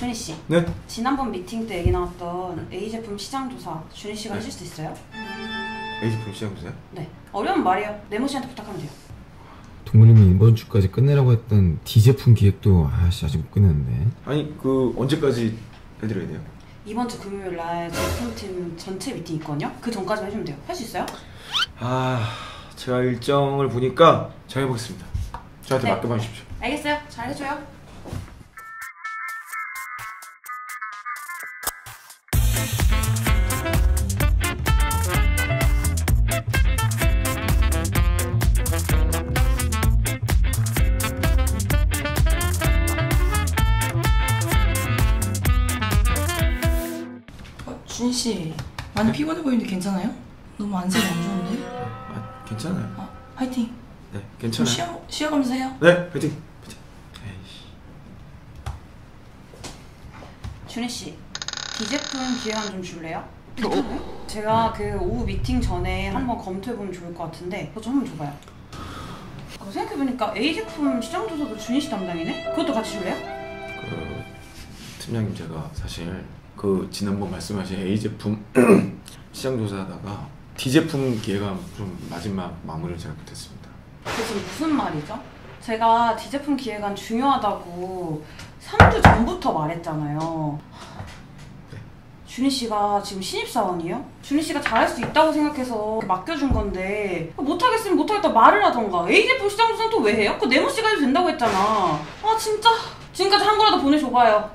준희 씨. 네? 지난번 미팅 때 얘기 나왔던 A 제품 시장 조사 준희 씨가 해줄 수 있어요? A 제품 시장 조사요? 네. 어려운 말이에요. 네모 씨한테 부탁하면 돼요. 동물님이 이번 주까지 끝내라고 했던 D 제품 기획도 아직 못 끝냈는데. 아니 언제까지 해드려야 돼요? 이번 주 금요일 날 제품팀 전체 미팅 있거든요? 그 전까지만 해주면 돼요. 할 수 있어요? 제가 일정을 보니까 제가 해보겠습니다. 저한테 네. 맡겨봐 주십시오. 알겠어요. 잘 해줘요. 준희씨 많이 피곤해 보이는데 괜찮아요? 너무 안색이 안 좋은데? 괜찮아요. 화이팅! 네, 괜찮아요. 쉬어가면서 해요? 네, 화이팅! 준희 씨, D 제품 기획안 좀 줄래요? 제가 그 오후 미팅 전에 한번 검토해보면 좋을 것 같은데 그거 좀 한번 줘봐요. 생각해보니까 A 제품 시장 조사도 준희 씨 담당이네? 그것도 같이 줄래요? 팀장님, 제가 사실 지난번 말씀하신 A 제품 시장 조사하다가 D 제품 기획안 좀 마지막 마무리를 제가 못했습니다. 그게 지금 무슨 말이죠? 제가 D 제품 기획안 중요하다고 3주 전부터 말했잖아요. 네. 준희 씨가 지금 신입사원이에요? 준희 씨가 잘할 수 있다고 생각해서 맡겨준 건데 못하겠으면 못하겠다 말을 하던가. A 제품 시장 조사는 또 왜 해요? 그거 네모 씨가 해도 된다고 했잖아. 진짜 지금까지 한 거라도 보내줘봐요.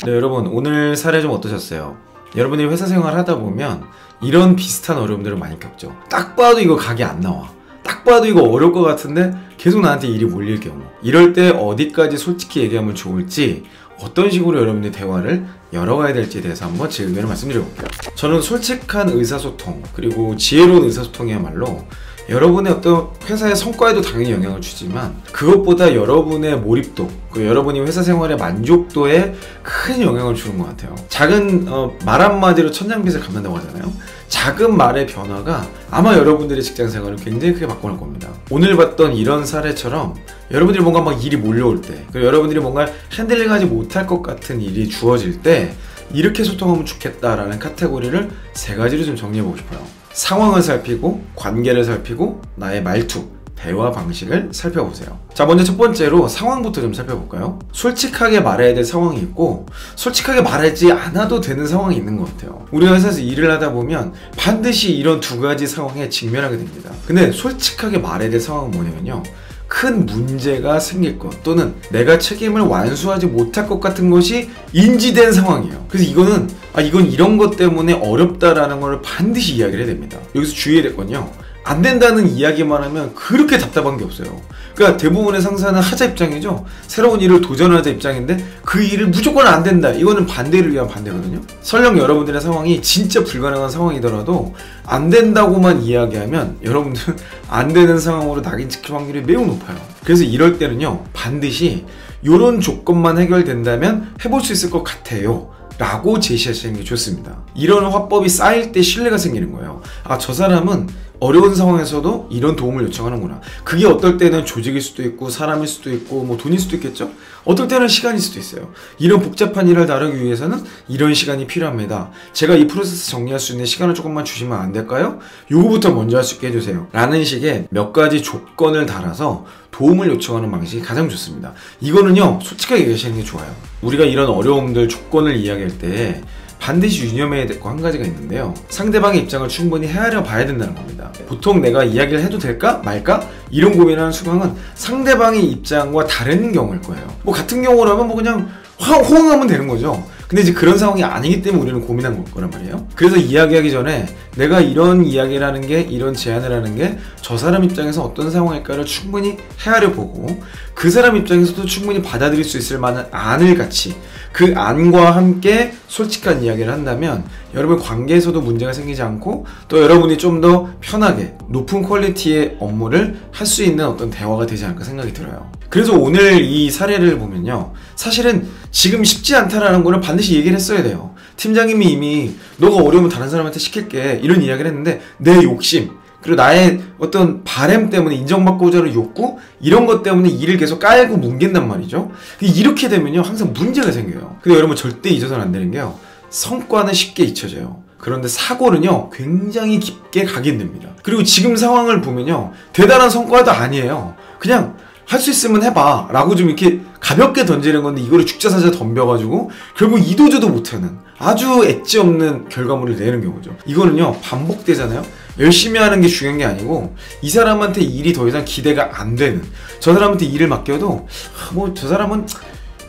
네, 여러분, 오늘 사례 좀 어떠셨어요? 여러분이 회사 생활 하다 보면 이런 비슷한 어려움들을 많이 겪죠. 딱 봐도 이거 각이 안 나와. 딱 봐도 이거 어려울 것 같은데 계속 나한테 일이 몰릴 경우, 이럴 때 어디까지 솔직히 얘기하면 좋을지, 어떤 식으로 여러분들이 대화를 열어가야 될지에 대해서 한번 제 의견을 말씀드려볼게요. 저는 솔직한 의사소통, 그리고 지혜로운 의사소통이야말로 여러분의 어떤 회사의 성과에도 당연히 영향을 주지만 그것보다 여러분의 몰입도, 여러분이 회사 생활의 만족도에 큰 영향을 주는 것 같아요. 작은 말 한마디로 천냥빚을 갚는다고 하잖아요. 작은 말의 변화가 아마 여러분들의 직장 생활을 굉장히 크게 바꿔놓을 겁니다. 오늘 봤던 이런 사례처럼 여러분들이 뭔가 막 일이 몰려올 때, 그리고 여러분들이 뭔가 핸들링하지 못할 것 같은 일이 주어질 때 이렇게 소통하면 좋겠다라는 카테고리를 3가지로 좀 정리해보고 싶어요. 상황을 살피고, 관계를 살피고, 나의 말투, 대화 방식을 살펴보세요. 자, 먼저 첫 번째로 상황부터 좀 살펴볼까요? 솔직하게 말해야 될 상황이 있고, 솔직하게 말하지 않아도 되는 상황이 있는 것 같아요. 우리가 회사에서 일을 하다 보면 반드시 이런 2가지 상황에 직면하게 됩니다. 근데 솔직하게 말해야 될 상황은 뭐냐면요, 큰 문제가 생길 것, 또는 내가 책임을 완수하지 못할 것 같은 것이 인지된 상황이에요. 그래서 이건 이런 것 때문에 어렵다라는 걸 반드시 이야기를 해야 됩니다. 여기서 주의해야 될 건요, 안 된다는 이야기만 하면 그렇게 답답한 게 없어요. 그러니까 대부분의 상사는 하자 입장이죠. 새로운 일을 도전하자 입장인데 그 일을 무조건 안 된다, 이거는 반대를 위한 반대거든요. 설령 여러분들의 상황이 진짜 불가능한 상황이더라도 안 된다고만 이야기하면 여러분들은 안 되는 상황으로 낙인 찍힐 확률이 매우 높아요. 그래서 이럴 때는요, 반드시 이런 조건만 해결된다면 해볼 수 있을 것 같아요 라고 제시하시는 게 좋습니다. 이런 화법이 쌓일 때 신뢰가 생기는 거예요. 저 사람은 어려운 상황에서도 이런 도움을 요청하는구나. 그게 어떨 때는 조직일 수도 있고, 사람일 수도 있고, 뭐 돈일 수도 있겠죠? 어떨 때는 시간일 수도 있어요. 이런 복잡한 일을 다루기 위해서는 이런 시간이 필요합니다. 제가 이 프로세스 정리할 수 있는 시간을 조금만 주시면 안 될까요? 요거부터 먼저 할 수 있게 해주세요 라는 식의 몇 가지 조건을 달아서 도움을 요청하는 방식이 가장 좋습니다. 이거는요, 솔직하게 얘기하시는 게 좋아요. 우리가 이런 어려움들, 조건을 이야기할 때 반드시 유념해야 될 거 한 가지가 있는데요, 상대방의 입장을 충분히 헤아려 봐야 된다는 겁니다. 보통 내가 이야기를 해도 될까 말까 이런 고민하는 순간은 상대방의 입장과 다른 경우일 거예요. 뭐 같은 경우라면 그냥 호응하면 되는 거죠. 근데 이제 그런 상황이 아니기 때문에 우리는 고민한 거란 말이에요. 그래서 이야기하기 전에 내가 이런 이야기를 하는 게, 이런 제안을 하는 게 저 사람 입장에서 어떤 상황일까를 충분히 헤아려 보고, 그 사람 입장에서도 충분히 받아들일 수 있을 만한 안을 같이, 그 안과 함께 솔직한 이야기를 한다면 여러분 관계에서도 문제가 생기지 않고, 또 여러분이 좀 더 편하게 높은 퀄리티의 업무를 할 수 있는 어떤 대화가 되지 않을까 생각이 들어요. 그래서 오늘 이 사례를 보면요, 사실은 지금 쉽지 않다라는 거를 반드시 얘기를 했어야 돼요. 팀장님이 이미 너가 어려우면 다른 사람한테 시킬게 이런 이야기를 했는데 내 욕심, 그리고 나의 어떤 바램 때문에 인정받고자 하는 욕구 이런 것 때문에 일을 계속 깔고 뭉갠단 말이죠. 이렇게 되면요 항상 문제가 생겨요. 근데 여러분 절대 잊어서는 안 되는 게요, 성과는 쉽게 잊혀져요. 그런데 사고는요 굉장히 깊게 각인됩니다. 그리고 지금 상황을 보면요 대단한 성과도 아니에요. 그냥 할 수 있으면 해봐 라고 좀 이렇게 가볍게 던지는 건데, 이거를 죽자사자 덤벼가지고 결국 이도저도 못하는 아주 엣지 없는 결과물을 내는 경우죠. 이거는요 반복되잖아요. 열심히 하는 게 중요한 게 아니고, 이 사람한테 일이 더 이상 기대가 안 되는, 저 사람한테 일을 맡겨도 뭐 저 사람은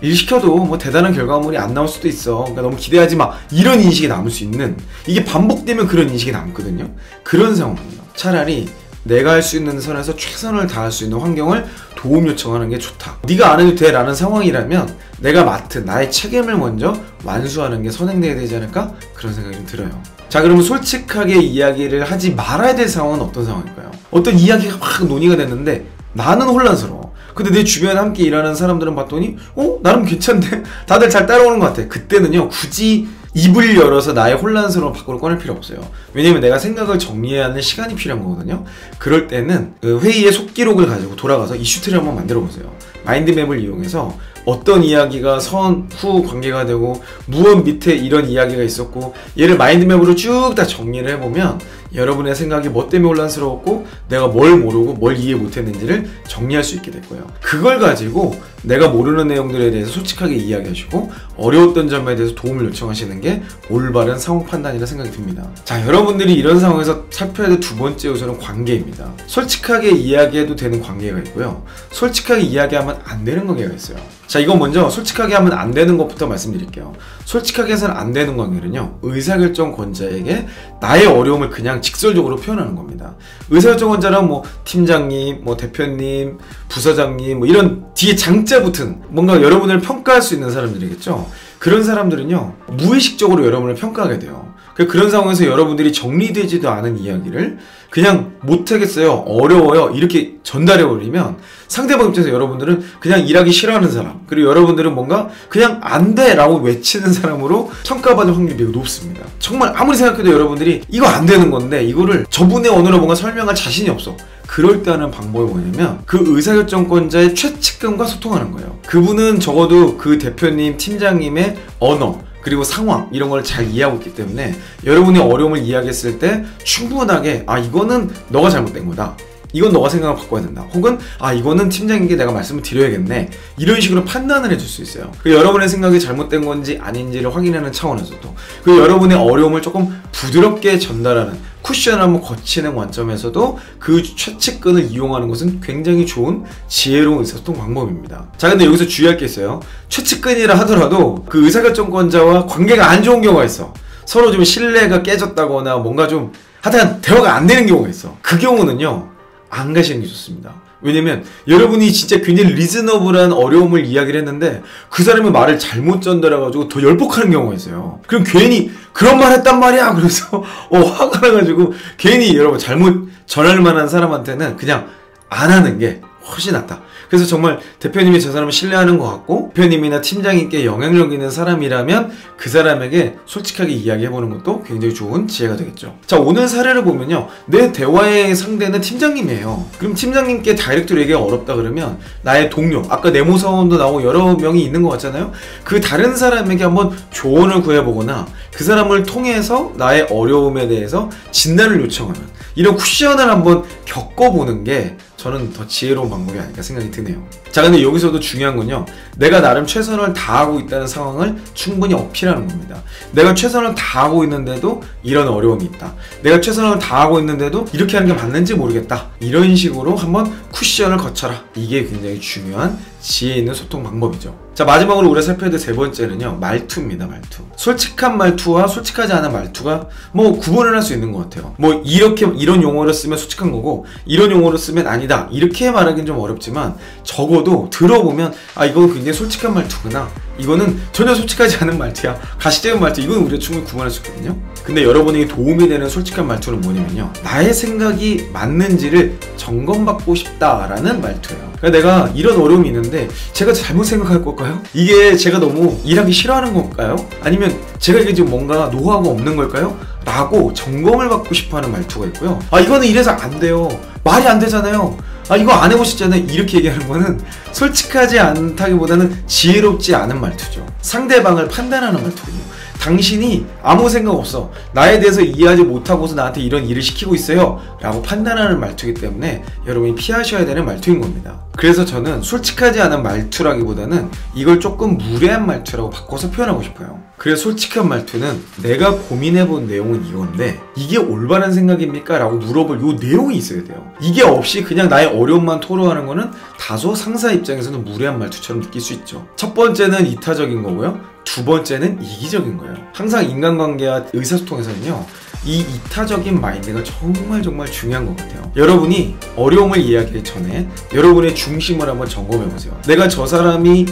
일 시켜도 뭐 대단한 결과물이 안 나올 수도 있어, 그러니까 너무 기대하지 마, 이런 인식이 남을 수 있는, 이게 반복되면 그런 인식이 남거든요. 그런 상황이에요. 차라리 내가 할 수 있는 선에서 최선을 다할 수 있는 환경을 도움 요청하는 게 좋다. 네가 안 해도 돼 라는 상황이라면 내가 맡은 나의 책임을 먼저 완수하는 게 선행돼야 되지 않을까? 그런 생각이 좀 들어요. 자, 그러면 솔직하게 이야기를 하지 말아야 될 상황은 어떤 상황일까요? 어떤 이야기가 막 논의가 됐는데 나는 혼란스러워. 근데 내 주변에 함께 일하는 사람들은 봤더니 나름 괜찮네, 다들 잘 따라오는 것 같아. 그때는요 굳이 입을 열어서 나의 혼란스러운 밖으로 꺼낼 필요 없어요. 왜냐면 내가 생각을 정리해야 하는 시간이 필요한 거거든요. 그럴 때는 그 회의의 속기록을 가지고 돌아가서 이슈트를 한번 만들어 보세요. 마인드맵을 이용해서 어떤 이야기가 선, 후 관계가 되고 무엇 밑에 이런 이야기가 있었고, 얘를 마인드맵으로 쭉 다 정리를 해보면 여러분의 생각이 뭐 때문에 혼란스러웠고 내가 뭘 모르고 뭘 이해 못했는지를 정리할 수 있게 될 거예요. 그걸 가지고 내가 모르는 내용들에 대해서 솔직하게 이야기하시고 어려웠던 점에 대해서 도움을 요청하시는 게 올바른 상황 판단이라 생각이 듭니다. 자, 여러분들이 이런 상황에서 살펴야 될 두 번째 요소는 관계입니다. 솔직하게 이야기해도 되는 관계가 있고요, 솔직하게 이야기하면 안 되는 관계가 있어요. 자, 이건 먼저 솔직하게 하면 안 되는 것부터 말씀드릴게요. 솔직하게 해서는 안 되는 관계는요, 의사결정권자에게 나의 어려움을 그냥 직설적으로 표현하는 겁니다. 의사결정권자란 뭐 팀장님, 뭐 대표님, 부서장님, 뭐 이런 뒤에 장자 붙은 뭔가 여러분을 평가할 수 있는 사람들이겠죠. 그런 사람들은요 무의식적으로 여러분을 평가하게 돼요. 그런 상황에서 여러분들이 정리되지도 않은 이야기를 그냥 못하겠어요, 어려워요 이렇게 전달해버리면 상대방 입장에서 여러분들은 그냥 일하기 싫어하는 사람, 그리고 여러분들은 뭔가 그냥 안 돼 라고 외치는 사람으로 평가받을 확률이 매우 높습니다. 정말 아무리 생각해도 여러분들이 이거 안 되는 건데 이거를 저분의 언어로 뭔가 설명할 자신이 없어. 그럴 때 하는 방법이 뭐냐면 그 의사결정권자의 최측근과 소통하는 거예요. 그분은 적어도 그 대표님, 팀장님의 언어 그리고 상황 이런 걸 잘 이해하고 있기 때문에 여러분이 어려움을 이야기했을 때 충분하게 이거는 너가 잘못된 거다, 이건 너가 생각을 바꿔야 된다, 혹은 이거는 팀장님께 내가 말씀을 드려야겠네, 이런 식으로 판단을 해줄 수 있어요. 여러분의 생각이 잘못된 건지 아닌지를 확인하는 차원에서도, 그리고 여러분의 어려움을 조금 부드럽게 전달하는 쿠션을 한번 거치는 관점에서도 그 최측근을 이용하는 것은 굉장히 좋은 지혜로운 의사소통 방법입니다. 자, 근데 여기서 주의할 게 있어요. 최측근이라 하더라도 그 의사결정권자와 관계가 안 좋은 경우가 있어. 서로 좀 신뢰가 깨졌다거나 뭔가 좀 하여튼 대화가 안 되는 경우가 있어. 그 경우는요 안 가시는 게 좋습니다. 왜냐면 여러분이 진짜 굉장히 리즈너블한 어려움을 이야기를 했는데 그 사람이 말을 잘못 전달해가지고 더 열폭하는 경우가 있어요. 그럼 괜히 그런 말 했단 말이야 그래서 화가 나가지고 괜히 여러분 잘못 전할 만한 사람한테는 그냥 안 하는 게 훨씬 낫다. 그래서 정말 대표님이 저 사람을 신뢰하는 것 같고 대표님이나 팀장님께 영향력 있는 사람이라면 그 사람에게 솔직하게 이야기해보는 것도 굉장히 좋은 지혜가 되겠죠. 자, 오늘 사례를 보면요, 내 대화의 상대는 팀장님이에요. 그럼 팀장님께 다이렉트로 얘기가 어렵다 그러면 나의 동료, 아까 네모 사원도 나오고 여러 명이 있는 것 같잖아요. 그 다른 사람에게 한번 조언을 구해보거나 그 사람을 통해서 나의 어려움에 대해서 진단을 요청하는 이런 쿠션을 한번 겪어보는 게 저는 더 지혜로운 방법이 아닐까 생각이 드네요. 자, 근데 여기서도 중요한 건요, 내가 나름 최선을 다하고 있다는 상황을 충분히 어필하는 겁니다. 내가 최선을 다하고 있는데도 이런 어려움이 있다, 내가 최선을 다하고 있는데도 이렇게 하는 게 맞는지 모르겠다, 이런 식으로 한번 쿠션을 거쳐라. 이게 굉장히 중요한 지혜 있는 소통 방법이죠. 자, 마지막으로 우리가 살펴야 될 세 번째는요, 말투입니다. 말투. 솔직한 말투와 솔직하지 않은 말투가 뭐 구분을 할 수 있는 것 같아요. 뭐 이런 용어를 쓰면 솔직한 거고 이런 용어를 쓰면 아니다, 이렇게 말하기는 좀 어렵지만 적어도 들어보면 이건 굉장히 솔직한 말투구나, 이거는 전혀 솔직하지 않은 말투야, 가식적인 말투, 이건 우리가 충분히 구분할 수 있거든요. 근데 여러분에게 도움이 되는 솔직한 말투는 뭐냐면요, 나의 생각이 맞는지를 점검받고 싶다라는 말투예요. 그러니까 내가 이런 어려움이 있는데 제가 잘못 생각할 걸까요? 이게 제가 너무 일하기 싫어하는 걸까요? 아니면 제가 이게 지금 뭔가 노하우가 없는 걸까요? 라고 점검을 받고 싶어하는 말투가 있고요. 아 이거는 이래서 안 돼요. 말이 안 되잖아요. 아 이거 안 해보셨잖아요. 이렇게 얘기하는 거는 솔직하지 않다기보다는 지혜롭지 않은 말투죠. 상대방을 판단하는 말투군요. 당신이 아무 생각 없어, 나에 대해서 이해하지 못하고서 나한테 이런 일을 시키고 있어요 라고 판단하는 말투이기 때문에 여러분이 피하셔야 되는 말투인 겁니다. 그래서 저는 솔직하지 않은 말투라기보다는 이걸 조금 무례한 말투라고 바꿔서 표현하고 싶어요. 그래서 솔직한 말투는 내가 고민해본 내용은 이건데 이게 올바른 생각입니까? 라고 물어볼 요 내용이 있어야 돼요. 이게 없이 그냥 나의 어려움만 토로하는 거는 다소 상사 입장에서는 무례한 말투처럼 느낄 수 있죠. 첫 번째는 이타적인 거고요. 두 번째는 이기적인 거예요. 항상 인간관계와 의사소통에서는요, 이 이타적인 마인드가 정말 중요한 것 같아요. 여러분이 어려움을 이야기하기 전에 여러분의 중심을 한번 점검해보세요. 내가 저 사람이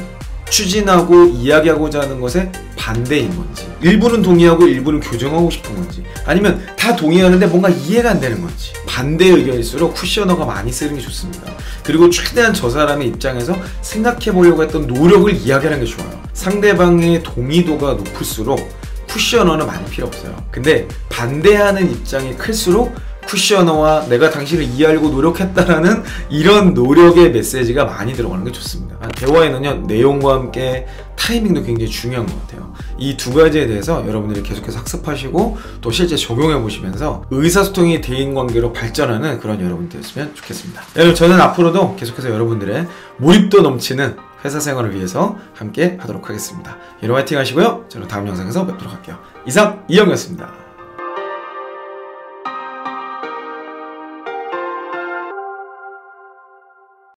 추진하고 이야기하고자 하는 것에 반대인 건지, 일부는 동의하고 일부는 교정하고 싶은 건지, 아니면 다 동의하는데 뭔가 이해가 안 되는 건지. 반대 의견일수록 쿠셔너가 많이 쓰는 게 좋습니다. 그리고 최대한 저 사람의 입장에서 생각해 보려고 했던 노력을 이야기하는 게 좋아요. 상대방의 동의도가 높을수록 쿠셔너는 많이 필요 없어요. 근데 반대하는 입장이 클수록 쿠셔너와 내가 당신을 이해하려고 노력했다라는 이런 노력의 메시지가 많이 들어가는 게 좋습니다. 대화에는요, 내용과 함께 타이밍도 굉장히 중요한 것 같아요. 이 두 가지에 대해서 여러분들이 계속해서 학습하시고 또 실제 적용해 보시면서 의사소통이 대인관계로 발전하는 그런 여러분이 되었으면 좋겠습니다. 여러분, 저는 앞으로도 계속해서 여러분들의 몰입도 넘치는 회사 생활을 위해서 함께 하도록 하겠습니다. 여러분 화이팅 하시고요. 저는 다음 영상에서 뵙도록 할게요. 이상 이영이었습니다.